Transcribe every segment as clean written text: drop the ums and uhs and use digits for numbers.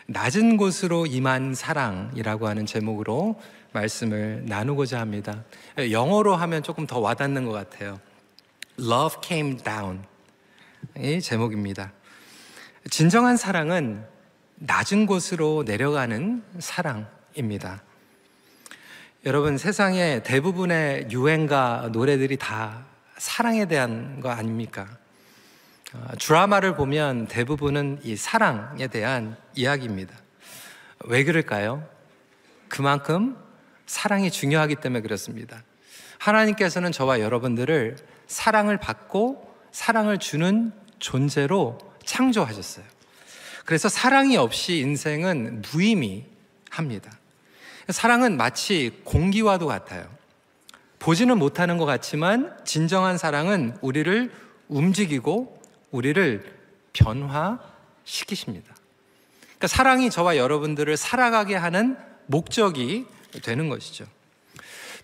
낮은 곳으로 임한 사랑이라고 하는 제목으로 말씀을 나누고자 합니다. 영어로 하면 조금 더 와닿는 것 같아요. Love came down 이 제목입니다. 진정한 사랑은 낮은 곳으로 내려가는 사랑입니다. 여러분, 세상의 대부분의 유행가 노래들이 다 사랑에 대한 거 아닙니까? 드라마를 보면 대부분은 이 사랑에 대한 이야기입니다. 왜 그럴까요? 그만큼 사랑이 중요하기 때문에 그렇습니다. 하나님께서는 저와 여러분들을 사랑을 받고 사랑을 주는 존재로 창조하셨어요. 그래서 사랑이 없이 인생은 무의미합니다. 사랑은 마치 공기와도 같아요. 보지는 못하는 것 같지만 진정한 사랑은 우리를 움직이고 우리를 변화시키십니다. 그러니까 사랑이 저와 여러분들을 살아가게 하는 목적이 되는 것이죠.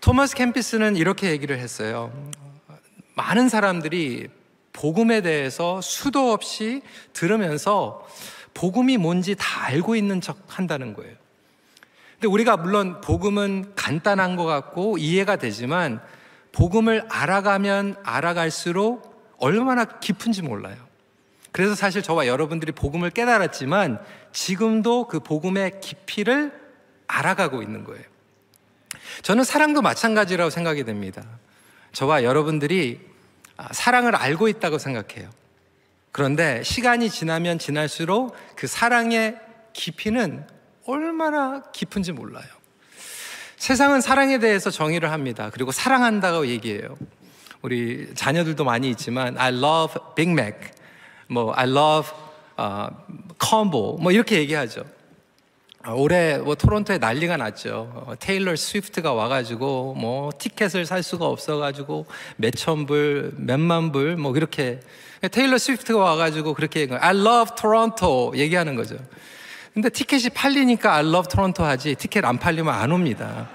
토마스 캠피스는 이렇게 얘기를 했어요. 많은 사람들이 복음에 대해서 수도 없이 들으면서 복음이 뭔지 다 알고 있는 척 한다는 거예요. 근데 우리가 물론 복음은 간단한 것 같고 이해가 되지만 복음을 알아가면 알아갈수록 얼마나 깊은지 몰라요. 그래서 사실 저와 여러분들이 복음을 깨달았지만 지금도 그 복음의 깊이를 알아가고 있는 거예요. 저는 사랑도 마찬가지라고 생각이 됩니다. 저와 여러분들이 사랑을 알고 있다고 생각해요. 그런데 시간이 지나면 지날수록 그 사랑의 깊이는 얼마나 깊은지 몰라요. 세상은 사랑에 대해서 정의를 합니다. 그리고 사랑한다고 얘기해요. 우리 자녀들도 많이 있지만 I love Big Mac, I love combo 이렇게 얘기하죠. 올해 토론토에 난리가 났죠. 테일러 스위프트가 와가지고 티켓을 살 수가 없어가지고 몇천 불, 몇만 불 이렇게 테일러 스위프트가 와가지고 그렇게 I love Toronto 얘기하는 거죠. 근데 티켓이 팔리니까 I love Toronto 하지 티켓 안 팔리면 안 옵니다.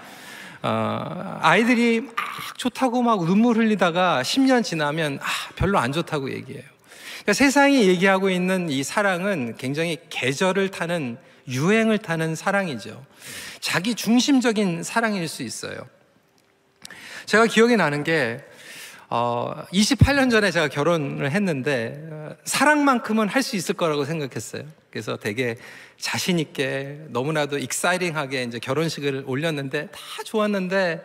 아이들이 막 좋다고 막 눈물 흘리다가 10년 지나면 별로 안 좋다고 얘기해요. 그러니까 세상이 얘기하고 있는 이 사랑은 굉장히 계절을 타는 유행을 타는 사랑이죠. 자기 중심적인 사랑일 수 있어요. 제가 기억이 나는 게 28년 전에 제가 결혼을 했는데 사랑만큼은 할 수 있을 거라고 생각했어요. 그래서 되게 자신 있게 너무나도 익사이팅하게 이제 결혼식을 올렸는데 다 좋았는데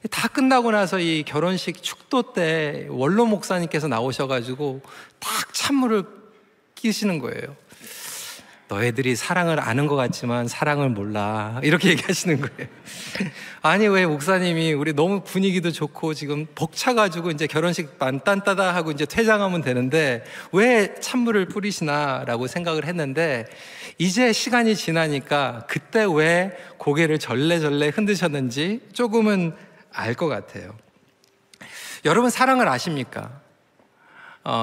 다 끝나고 나서 이 결혼식 축도 때 원로 목사님께서 나오셔가지고 딱 찬물을 끼시는 거예요. 너희들이 사랑을 아는 것 같지만 사랑을 몰라 이렇게 얘기하시는 거예요. 아니 왜 목사님이 우리 너무 분위기도 좋고 지금 벅차가지고 이제 결혼식 딴따다 하고 이제 퇴장하면 되는데 왜 찬물을 뿌리시나 라고 생각을 했는데 이제 시간이 지나니까 그때 왜 고개를 절레절레 흔드셨는지 조금은 알 것 같아요. 여러분 사랑을 아십니까?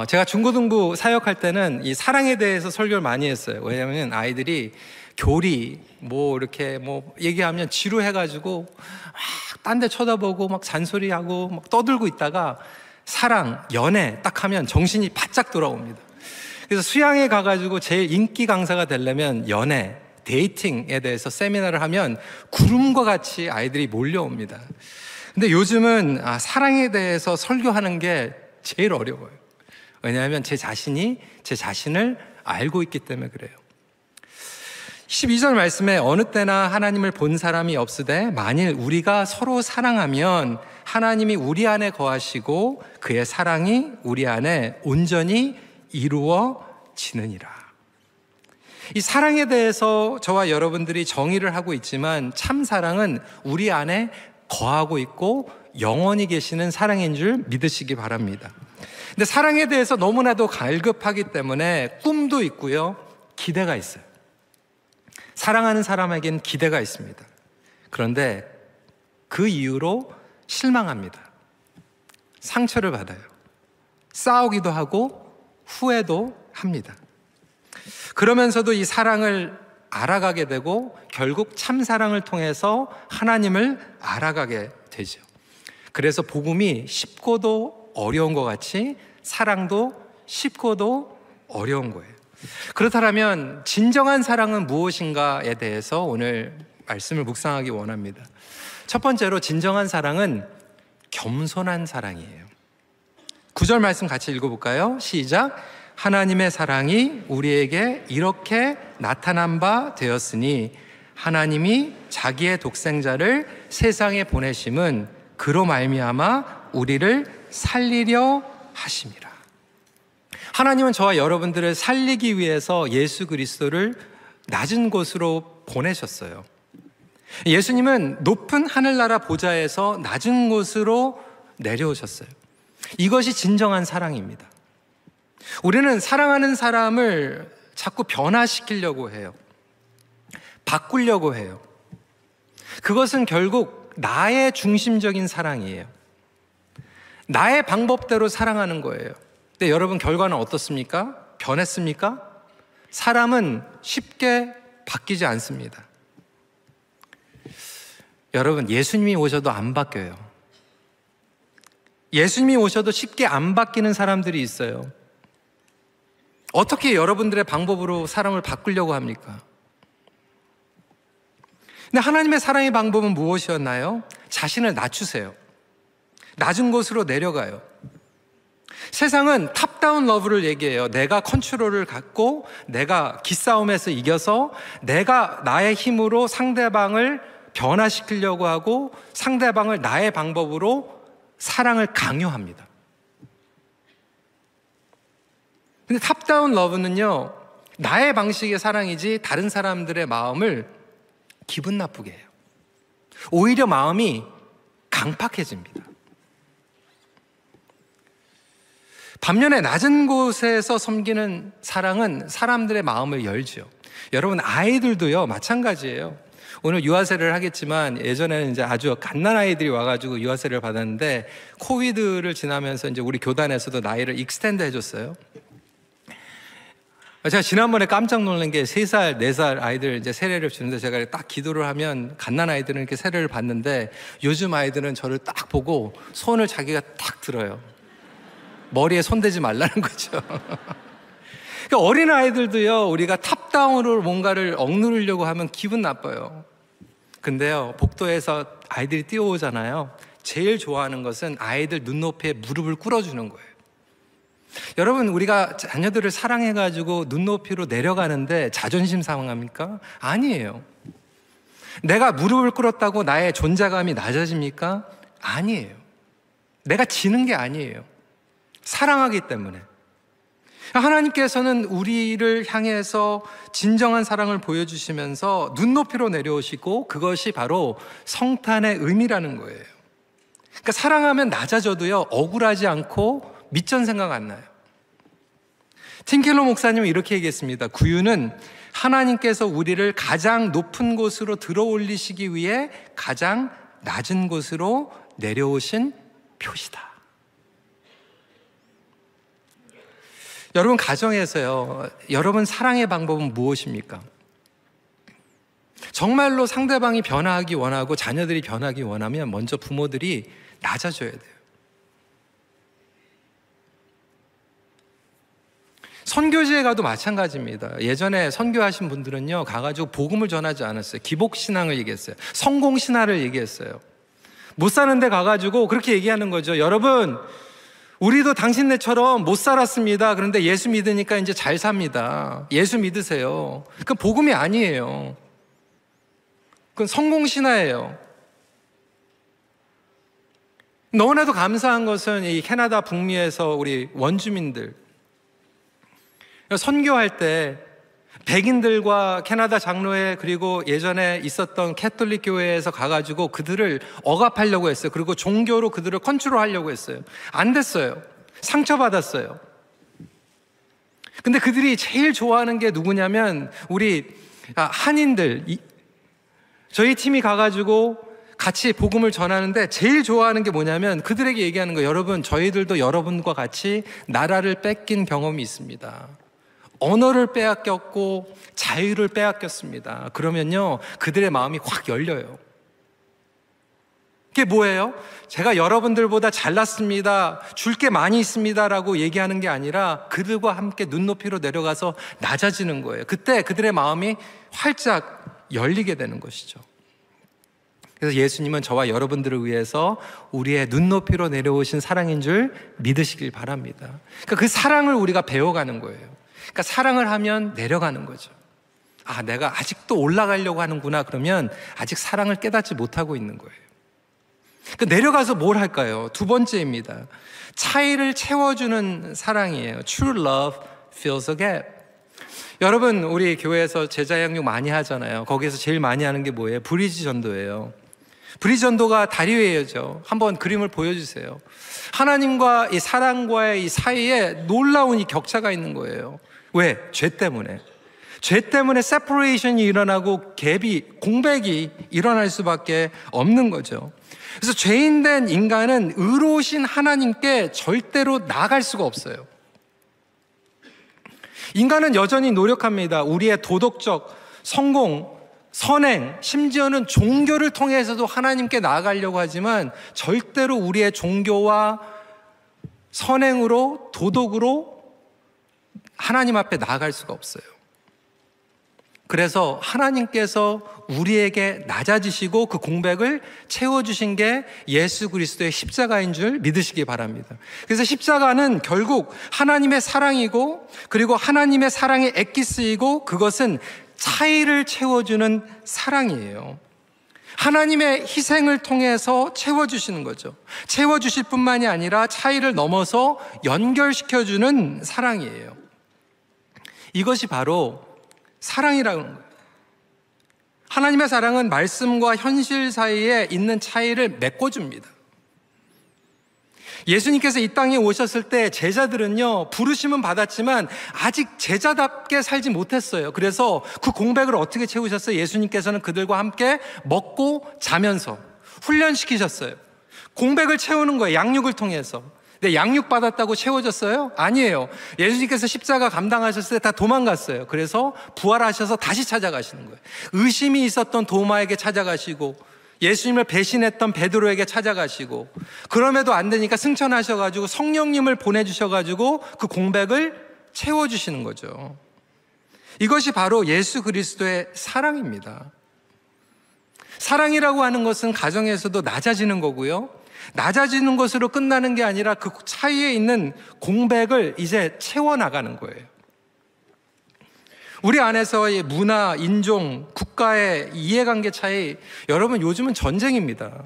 제가 중고등부 사역할 때는 이 사랑에 대해서 설교를 많이 했어요. 왜냐하면 아이들이 교리 이렇게 얘기하면 지루해가지고 막 딴 데 쳐다보고 막 잔소리하고 막 떠들고 있다가 사랑, 연애 딱 하면 정신이 바짝 돌아옵니다. 그래서 수양에 가가지고 제일 인기 강사가 되려면 연애, 데이팅에 대해서 세미나를 하면 구름과 같이 아이들이 몰려옵니다. 근데 요즘은 사랑에 대해서 설교하는 게 제일 어려워요. 왜냐하면 제 자신이 제 자신을 알고 있기 때문에 그래요. 12절 말씀에 어느 때나 하나님을 본 사람이 없으되 만일 우리가 서로 사랑하면 하나님이 우리 안에 거하시고 그의 사랑이 우리 안에 온전히 이루어지느니라. 이 사랑에 대해서 저와 여러분들이 정의를 하고 있지만 참 사랑은 우리 안에 거하고 있고 영원히 계시는 사랑인 줄 믿으시기 바랍니다. 근데 사랑에 대해서 너무나도 갈급하기 때문에 꿈도 있고요, 기대가 있어요. 사랑하는 사람에겐 기대가 있습니다. 그런데 그 이유로 실망합니다. 상처를 받아요. 싸우기도 하고 후회도 합니다. 그러면서도 이 사랑을 알아가게 되고 결국 참 사랑을 통해서 하나님을 알아가게 되죠. 그래서 복음이 쉽고도 어려운 것 같이 사랑도 쉽고도 어려운 거예요. 그렇다면 진정한 사랑은 무엇인가에 대해서 오늘 말씀을 묵상하기 원합니다. 첫 번째로 진정한 사랑은 겸손한 사랑이에요. 9절 말씀 같이 읽어볼까요? 시작. 하나님의 사랑이 우리에게 이렇게 나타난 바 되었으니 하나님이 자기의 독생자를 세상에 보내심은 그로 말미암아 우리를 살리려 하심이라. 하나님은 저와 여러분들을 살리기 위해서 예수 그리스도를 낮은 곳으로 보내셨어요. 예수님은 높은 하늘나라 보좌에서 낮은 곳으로 내려오셨어요. 이것이 진정한 사랑입니다. 우리는 사랑하는 사람을 자꾸 변화시키려고 해요. 바꾸려고 해요. 그것은 결국 나의 중심적인 사랑이에요. 나의 방법대로 사랑하는 거예요. 근데 여러분 결과는 어떻습니까? 변했습니까? 사람은 쉽게 바뀌지 않습니다. 여러분, 예수님이 오셔도 안 바뀌어요. 예수님이 오셔도 쉽게 안 바뀌는 사람들이 있어요. 어떻게 여러분들의 방법으로 사람을 바꾸려고 합니까? 근데 하나님의 사랑의 방법은 무엇이었나요? 자신을 낮추세요. 낮은 곳으로 내려가요. 세상은 탑다운 러브를 얘기해요. 내가 컨트롤을 갖고 내가 기싸움에서 이겨서 내가 나의 힘으로 상대방을 변화시키려고 하고 상대방을 나의 방법으로 사랑을 강요합니다. 근데 탑다운 러브는요, 나의 방식의 사랑이지 다른 사람들의 마음을 기분 나쁘게 해요. 오히려 마음이 강팍해집니다. 반면에 낮은 곳에서 섬기는 사랑은 사람들의 마음을 열죠. 여러분, 아이들도요 마찬가지예요. 오늘 유아세를 하겠지만 예전에는 이제 아주 갓난 아이들이 와가지고 유아세를 받았는데 코비드를 지나면서 이제 우리 교단에서도 나이를 익스텐드 해줬어요. 제가 지난번에 깜짝 놀란 게 3살, 4살 아이들 이제 세례를 주는데 제가 딱 기도를 하면 갓난 아이들은 이렇게 세례를 받는데 요즘 아이들은 저를 딱 보고 손을 자기가 딱 들어요. 머리에 손대지 말라는 거죠. 그러니까 어린 아이들도요, 우리가 탑다운으로 뭔가를 억누르려고 하면 기분 나빠요. 근데요, 복도에서 아이들이 뛰어오잖아요. 제일 좋아하는 것은 아이들 눈높이에 무릎을 꿇어주는 거예요. 여러분, 우리가 자녀들을 사랑해가지고 눈높이로 내려가는데 자존심 상합니까? 아니에요. 내가 무릎을 꿇었다고 나의 존재감이 낮아집니까? 아니에요. 내가 지는 게 아니에요. 사랑하기 때문에. 하나님께서는 우리를 향해서 진정한 사랑을 보여주시면서 눈높이로 내려오시고 그것이 바로 성탄의 의미라는 거예요. 그러니까 사랑하면 낮아져도요, 억울하지 않고 밑전 생각 안 나요. 팀켈러 목사님은 이렇게 얘기했습니다. 구유는 하나님께서 우리를 가장 높은 곳으로 들어올리시기 위해 가장 낮은 곳으로 내려오신 표시다. 여러분, 가정에서요, 여러분 사랑의 방법은 무엇입니까? 정말로 상대방이 변화하기 원하고 자녀들이 변하기 원하면 먼저 부모들이 낮아져야 돼요. 선교지에 가도 마찬가지입니다. 예전에 선교하신 분들은요, 가가지고 복음을 전하지 않았어요. 기복신앙을 얘기했어요. 성공신화를 얘기했어요. 못 사는데 가가지고 그렇게 얘기하는 거죠. 여러분, 우리도 당신네처럼 못 살았습니다. 그런데 예수 믿으니까 이제 잘 삽니다. 예수 믿으세요. 그건 복음이 아니에요. 그건 성공신화예요. 너무나도 감사한 것은 이 캐나다 북미에서 우리 원주민들 선교할 때 백인들과 캐나다 장로회 그리고 예전에 있었던 캐톨릭 교회에서 가가지고 그들을 억압하려고 했어요. 그리고 종교로 그들을 컨트롤하려고 했어요. 안 됐어요. 상처받았어요. 근데 그들이 제일 좋아하는 게 누구냐면 우리 한인들, 저희 팀이 가가지고 같이 복음을 전하는데 제일 좋아하는 게 뭐냐면 그들에게 얘기하는 거예요. 여러분, 저희들도 여러분과 같이 나라를 뺏긴 경험이 있습니다. 언어를 빼앗겼고 자유를 빼앗겼습니다. 그러면요, 그들의 마음이 확 열려요. 그게 뭐예요? 제가 여러분들보다 잘났습니다, 줄 게 많이 있습니다 라고 얘기하는 게 아니라 그들과 함께 눈높이로 내려가서 낮아지는 거예요. 그때 그들의 마음이 활짝 열리게 되는 것이죠. 그래서 예수님은 저와 여러분들을 위해서 우리의 눈높이로 내려오신 사랑인 줄 믿으시길 바랍니다. 그러니까 그 사랑을 우리가 배워가는 거예요. 그러니까 사랑을 하면 내려가는 거죠. 아, 내가 아직도 올라가려고 하는구나. 그러면 아직 사랑을 깨닫지 못하고 있는 거예요. 그러니까 내려가서 뭘 할까요? 두 번째입니다. 차이를 채워주는 사랑이에요. True love fills a gap. 여러분, 우리 교회에서 제자 양육 많이 하잖아요. 거기에서 제일 많이 하는 게 뭐예요? 브리지 전도예요. 브리지 전도가 다리 회예죠. 한번 그림을 보여주세요. 하나님과 이 사랑과의 이 사이에 놀라운 이 격차가 있는 거예요. 왜? 죄 때문에. 죄 때문에 separation이 일어나고 갭이, 공백이 일어날 수밖에 없는 거죠. 그래서 죄인된 인간은 의로우신 하나님께 절대로 나아갈 수가 없어요. 인간은 여전히 노력합니다. 우리의 도덕적 성공, 선행, 심지어는 종교를 통해서도 하나님께 나아가려고 하지만 절대로 우리의 종교와 선행으로, 도덕으로 하나님 앞에 나아갈 수가 없어요. 그래서 하나님께서 우리에게 낮아지시고 그 공백을 채워주신 게 예수 그리스도의 십자가인 줄 믿으시기 바랍니다. 그래서 십자가는 결국 하나님의 사랑이고, 그리고 하나님의 사랑의 엑기스이고, 그것은 차이를 채워주는 사랑이에요. 하나님의 희생을 통해서 채워주시는 거죠. 채워주실 뿐만이 아니라 차이를 넘어서 연결시켜주는 사랑이에요. 이것이 바로 사랑이라는 거예요. 하나님의 사랑은 말씀과 현실 사이에 있는 차이를 메꿔줍니다. 예수님께서 이 땅에 오셨을 때 제자들은요, 부르심은 받았지만 아직 제자답게 살지 못했어요. 그래서 그 공백을 어떻게 채우셨어요? 예수님께서는 그들과 함께 먹고 자면서 훈련시키셨어요. 공백을 채우는 거예요. 양육을 통해서. 근데 양육 받았다고 채워졌어요? 아니에요. 예수님께서 십자가 감당하셨을 때 다 도망갔어요. 그래서 부활하셔서 다시 찾아가시는 거예요. 의심이 있었던 도마에게 찾아가시고, 예수님을 배신했던 베드로에게 찾아가시고, 그럼에도 안 되니까 승천하셔가지고 성령님을 보내주셔가지고 그 공백을 채워주시는 거죠. 이것이 바로 예수 그리스도의 사랑입니다. 사랑이라고 하는 것은 가정에서도 낮아지는 거고요, 낮아지는 것으로 끝나는 게 아니라 그 차이에 있는 공백을 이제 채워나가는 거예요. 우리 안에서의 문화, 인종, 국가의 이해관계 차이, 여러분 요즘은 전쟁입니다.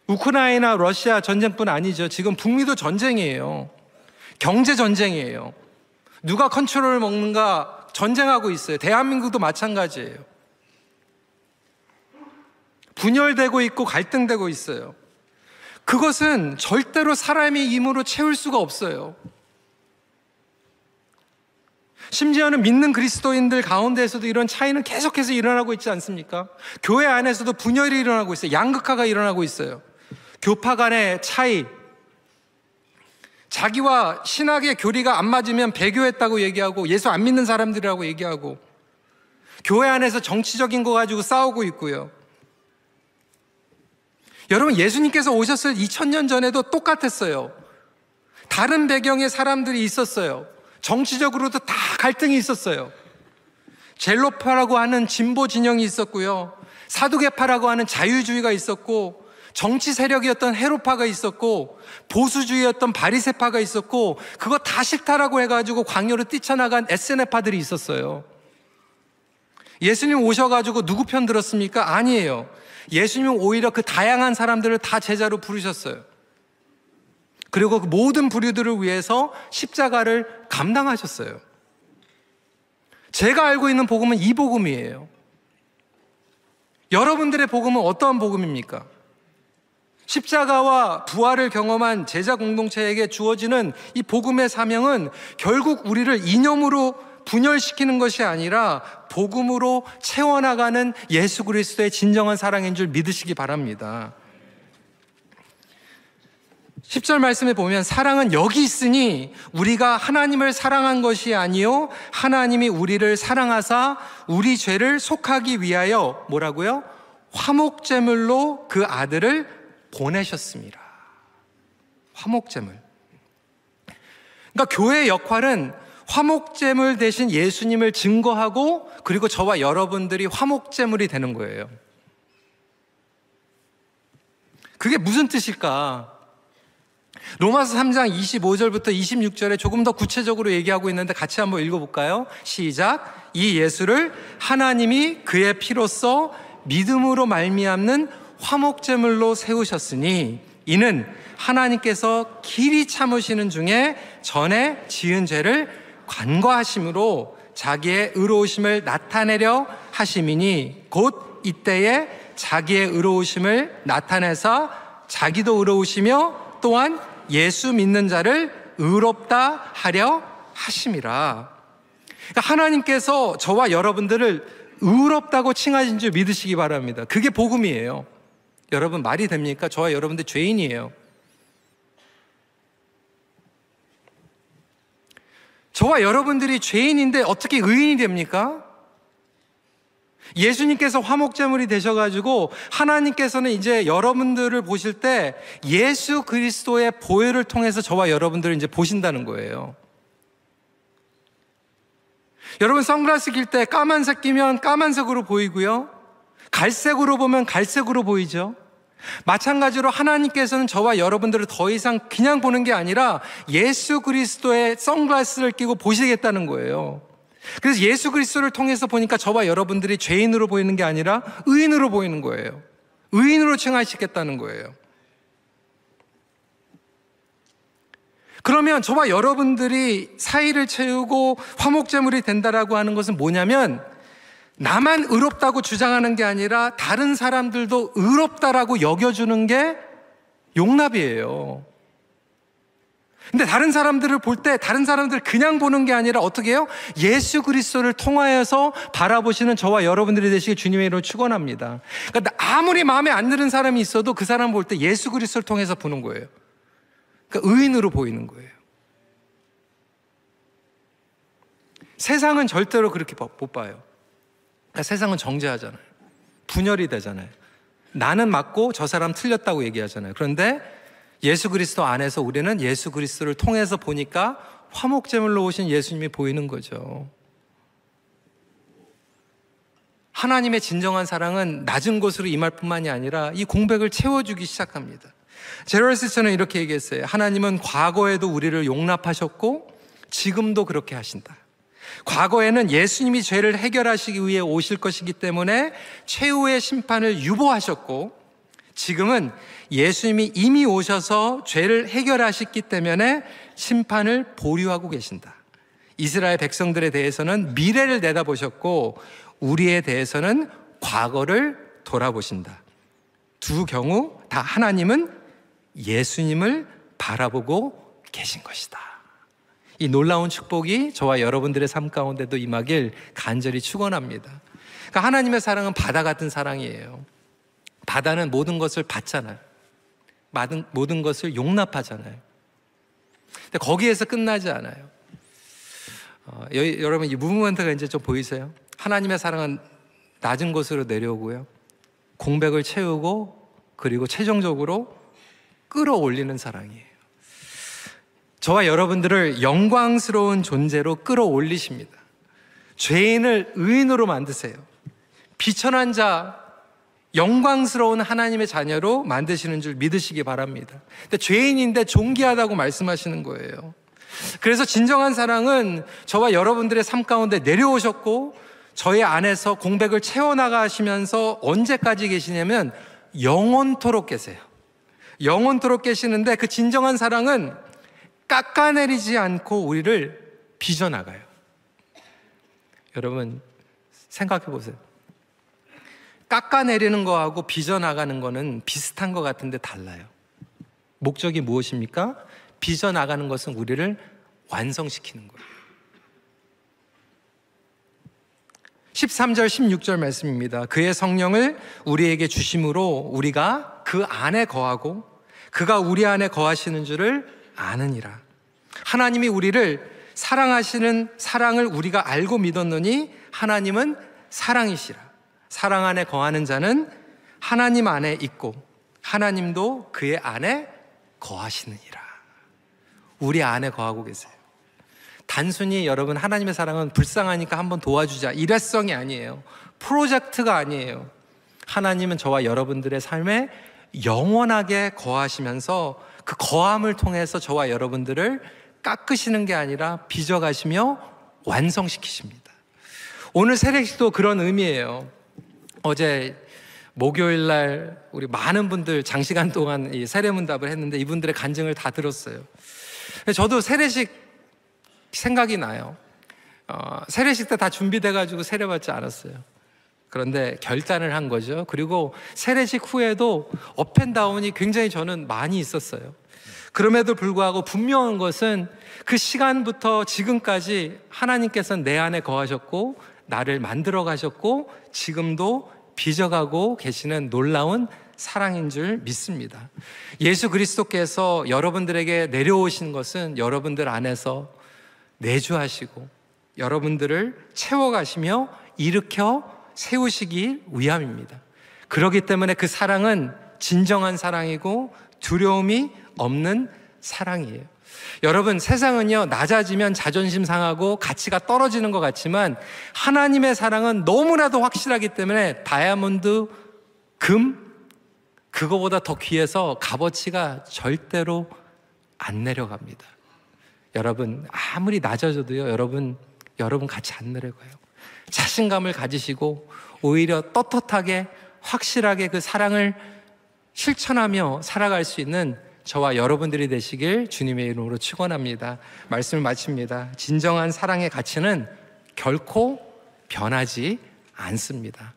우크라이나, 러시아 전쟁뿐 아니죠. 지금 북미도 전쟁이에요. 경제 전쟁이에요. 누가 컨트롤을 먹는가 전쟁하고 있어요. 대한민국도 마찬가지예요. 분열되고 있고 갈등되고 있어요. 그것은 절대로 사람의 힘으로 채울 수가 없어요. 심지어는 믿는 그리스도인들 가운데에서도 이런 차이는 계속해서 일어나고 있지 않습니까? 교회 안에서도 분열이 일어나고 있어요. 양극화가 일어나고 있어요. 교파 간의 차이, 자기와 신학의 교리가 안 맞으면 배교했다고 얘기하고 예수 안 믿는 사람들이라고 얘기하고, 교회 안에서 정치적인 거 가지고 싸우고 있고요. 여러분, 예수님께서 오셨을 2000년 전에도 똑같았어요. 다른 배경의 사람들이 있었어요. 정치적으로도 다 갈등이 있었어요. 젤로파라고 하는 진보 진영이 있었고요, 사두개파라고 하는 자유주의가 있었고, 정치 세력이었던 헤로파가 있었고, 보수주의였던 바리새파가 있었고, 그거 다 싫다라고 해가지고 광야로 뛰쳐나간 SNF파들이 있었어요. 예수님 오셔가지고 누구 편 들었습니까? 아니에요. 예수님은 오히려 그 다양한 사람들을 다 제자로 부르셨어요. 그리고 그 모든 부류들을 위해서 십자가를 감당하셨어요. 제가 알고 있는 복음은 이 복음이에요. 여러분들의 복음은 어떠한 복음입니까? 십자가와 부활을 경험한 제자 공동체에게 주어지는 이 복음의 사명은 결국 우리를 이념으로 분열시키는 것이 아니라 복음으로 채워나가는 예수 그리스도의 진정한 사랑인 줄 믿으시기 바랍니다. 10절 말씀에 보면 사랑은 여기 있으니 우리가 하나님을 사랑한 것이 아니요 하나님이 우리를 사랑하사 우리 죄를 속하기 위하여 뭐라고요? 화목제물로 그 아들을 보내셨습니다. 화목제물. 그러니까 교회의 역할은 화목제물 대신 예수님을 증거하고 그리고 저와 여러분들이 화목제물이 되는 거예요. 그게 무슨 뜻일까? 로마서 3장 25절부터 26절에 조금 더 구체적으로 얘기하고 있는데 같이 한번 읽어볼까요? 시작. 이 예수를 하나님이 그의 피로써 믿음으로 말미암는 화목제물로 세우셨으니 이는 하나님께서 길이 참으시는 중에 전에 지은 죄를 간과하심으로 자기의 의로우심을 나타내려 하심이니 곧 이때에 자기의 의로우심을 나타내사 자기도 의로우시며 또한 예수 믿는 자를 의롭다 하려 하심이라. 그러니까 하나님께서 저와 여러분들을 의롭다고 칭하신 줄 믿으시기 바랍니다. 그게 복음이에요. 여러분 말이 됩니까? 저와 여러분들 죄인이에요. 저와 여러분들이 죄인인데 어떻게 의인이 됩니까? 예수님께서 화목제물이 되셔가지고 하나님께서는 이제 여러분들을 보실 때 예수 그리스도의 보혈을 통해서 저와 여러분들을 이제 보신다는 거예요. 여러분 선글라스 낄 때 까만색 끼면 까만색으로 보이고요, 갈색으로 보면 갈색으로 보이죠. 마찬가지로 하나님께서는 저와 여러분들을 더 이상 그냥 보는 게 아니라 예수 그리스도의 선글라스를 끼고 보시겠다는 거예요. 그래서 예수 그리스도를 통해서 보니까 저와 여러분들이 죄인으로 보이는 게 아니라 의인으로 보이는 거예요. 의인으로 칭하시겠다는 거예요. 그러면 저와 여러분들이 사의를 채우고 화목제물이 된다라고 하는 것은 뭐냐면 나만 의롭다고 주장하는 게 아니라 다른 사람들도 의롭다라고 여겨주는 게 용납이에요. 근데 다른 사람들을 볼 때 다른 사람들을 그냥 보는 게 아니라 어떻게 해요? 예수 그리스도를 통하여서 바라보시는 저와 여러분들이 되시길 주님의 이름으로 축원합니다. 그러니까 아무리 마음에 안 드는 사람이 있어도 그 사람 볼 때 예수 그리스도를 통해서 보는 거예요. 그러니까 의인으로 보이는 거예요. 세상은 절대로 그렇게 못 봐요. 그러니까 세상은 정죄하잖아요. 분열이 되잖아요. 나는 맞고 저 사람 틀렸다고 얘기하잖아요. 그런데 예수 그리스도 안에서 우리는 예수 그리스도를 통해서 보니까 화목제물로 오신 예수님이 보이는 거죠. 하나님의 진정한 사랑은 낮은 곳으로 임할 뿐만이 아니라 이 공백을 채워주기 시작합니다. 제럴시스는 이렇게 얘기했어요. 하나님은 과거에도 우리를 용납하셨고 지금도 그렇게 하신다. 과거에는 예수님이 죄를 해결하시기 위해 오실 것이기 때문에 최후의 심판을 유보하셨고 지금은 예수님이 이미 오셔서 죄를 해결하셨기 때문에 심판을 보류하고 계신다. 이스라엘 백성들에 대해서는 미래를 내다보셨고 우리에 대해서는 과거를 돌아보신다. 두 경우 다 하나님은 예수님을 바라보고 계신 것이다. 이 놀라운 축복이 저와 여러분들의 삶 가운데도 임하길 간절히 축원합니다. 그러니까 하나님의 사랑은 바다 같은 사랑이에요. 바다는 모든 것을 받잖아요. 모든 것을 용납하잖아요. 근데 거기에서 끝나지 않아요. 여러분 이 무브먼트가 이제 좀 보이세요? 하나님의 사랑은 낮은 곳으로 내려오고요, 공백을 채우고 그리고 최종적으로 끌어올리는 사랑이에요. 저와 여러분들을 영광스러운 존재로 끌어올리십니다. 죄인을 의인으로 만드세요. 비천한 자, 영광스러운 하나님의 자녀로 만드시는 줄 믿으시기 바랍니다. 근데 죄인인데 존귀하다고 말씀하시는 거예요. 그래서 진정한 사랑은 저와 여러분들의 삶 가운데 내려오셨고 저의 안에서 공백을 채워나가시면서 언제까지 계시냐면 영원토록 계세요. 영원토록 계시는데 그 진정한 사랑은 깎아내리지 않고 우리를 빚어나가요. 여러분 생각해 보세요. 깎아내리는 거하고 빚어나가는 거는 비슷한 것 같은데 달라요. 목적이 무엇입니까? 빚어나가는 것은 우리를 완성시키는 거예요. 13절 16절 말씀입니다. 그의 성령을 우리에게 주심으로 우리가 그 안에 거하고 그가 우리 안에 거하시는 줄을 아느니라. 하나님이 우리를 사랑하시는 사랑을 우리가 알고 믿었느니 하나님은 사랑이시라. 사랑 안에 거하는 자는 하나님 안에 있고 하나님도 그의 안에 거하시느니라. 우리 안에 거하고 계세요. 단순히 여러분 하나님의 사랑은 불쌍하니까 한번 도와주자 일회성이 아니에요. 프로젝트가 아니에요. 하나님은 저와 여러분들의 삶에 영원하게 거하시면서 그 거함을 통해서 저와 여러분들을 깎으시는 게 아니라 빚어가시며 완성시키십니다. 오늘 세례식도 그런 의미예요. 어제 목요일 날 우리 많은 분들 장시간 동안 이 세례문답을 했는데 이분들의 간증을 다 들었어요. 저도 세례식 생각이 나요. 세례식 때 다 준비돼가지고 세례받지 않았어요. 그런데 결단을 한 거죠. 그리고 세례식 후에도 업앤다운이 굉장히 저는 많이 있었어요. 그럼에도 불구하고 분명한 것은 그 시간부터 지금까지 하나님께서는 내 안에 거하셨고 나를 만들어 가셨고 지금도 빚어가고 계시는 놀라운 사랑인 줄 믿습니다. 예수 그리스도께서 여러분들에게 내려오신 것은 여러분들 안에서 내주하시고 여러분들을 채워가시며 일으켜 세우시기 위함입니다. 그렇기 때문에 그 사랑은 진정한 사랑이고 두려움이 없는 사랑이에요. 여러분, 세상은요 낮아지면 자존심 상하고 가치가 떨어지는 것 같지만 하나님의 사랑은 너무나도 확실하기 때문에 다이아몬드, 금, 그거보다 더 귀해서 값어치가 절대로 안 내려갑니다. 여러분, 아무리 낮아져도요 여러분 같이 안 내려가요. 자신감을 가지시고 오히려 떳떳하게 확실하게 그 사랑을 실천하며 살아갈 수 있는 저와 여러분들이 되시길 주님의 이름으로 축원합니다. 말씀을 마칩니다. 진정한 사랑의 가치는 결코 변하지 않습니다.